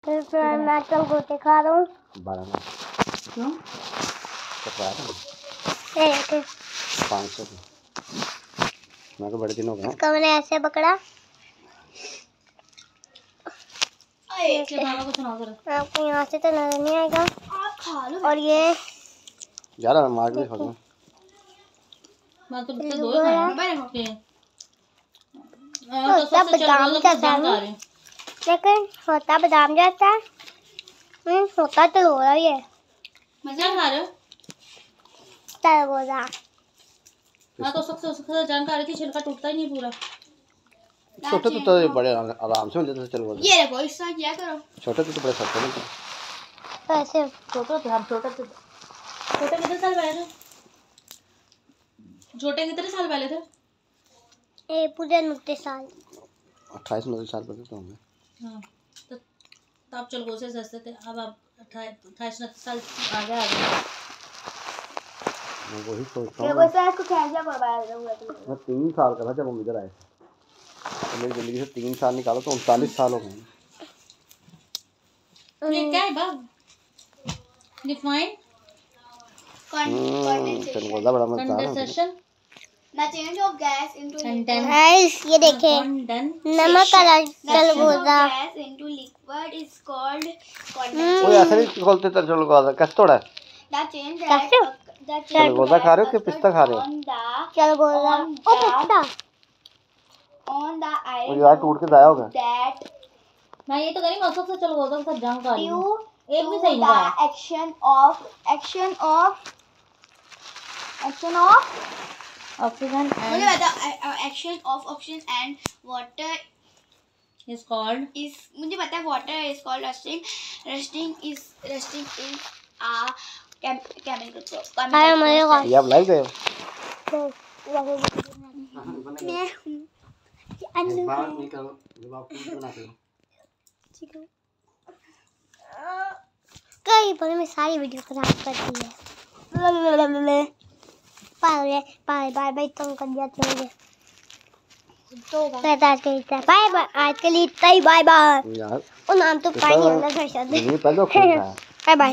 फिर मैं कल गोते खा रहा हूँ 12 में क्यों एक 500 मैं तो बड़े दिन हो गए इसका मैंने ऐसे पकड़ा। आपको यहाँ से तो नजर नहीं आएगा। आप खा लो। और ये यार मार के खा लो। मैं तो बच्चे दो ही होता बादाम जैसा है लेकिन होता बादाम जैसा है। होता तो हो रहा है। मजा खा रहे हो? तरबूजा। हाँ तो सबसे जानकारी थी, छिलका टूटता ही नहीं पूरा। छोटे तो बड़े आराम से मिल जाते चलो। ये देखो इस तरह किया करो। छोटे तो बड़े सस्ते मिलते तो ऐसे छोटे हम छोटे कितने साल पहले थे? छोटे कितने साल पहले थे? ए पूरे 29 साल 28-29 साल पहले तो होंगे। हाँ तो आप चलगो से सस्ते थे, अब आप 28-29 साल आगे आ गए। मैं वही सोचता ये हूँ। इसको कैसे बर्बाद करूंगा तुम? मैं 3 साल का था जब हम इधर आए तो मेरी ज़िंदगी से 3 साल निकालो तो 39 साल हो गए। ये क्या है बाब? डिफाइन चलो बड़ा मजेदार condensation The change of gas into liquid. Guys, ये देखें नमक का तरबूजा gas into liquid is called condensation. ओए ऐसे नहीं खोलते तो चलो गोदा कैसे तोड़ा है? The change that चलो गोदा खा रहे हो कि पिस्ता खा रहे हो? चलो गोदा ओ पिस्ता on the वो यार टूट के दाया होगा। that मैं ये तो करी मौसम से चलो गोदा के साथ जंग कर रही हूँ। एक भी सही नहीं the है। action of ऑक्सीजन मुझे बता action of oxygen and water is called is मुझे पता है water is called rusting is a chemical process। ये आप लाइव गए हो? बाहर निकालो जब आप कुछ बनाते हो। कई बार मैं सारी वीडियो खराब कर दी है। बाय तुम कर दिया चलोगे तो बाय बाय आज के लिए इतना ही बाय बाय। यार ओ नाम तो पानी अंदर से नहीं पहले बाय बाय।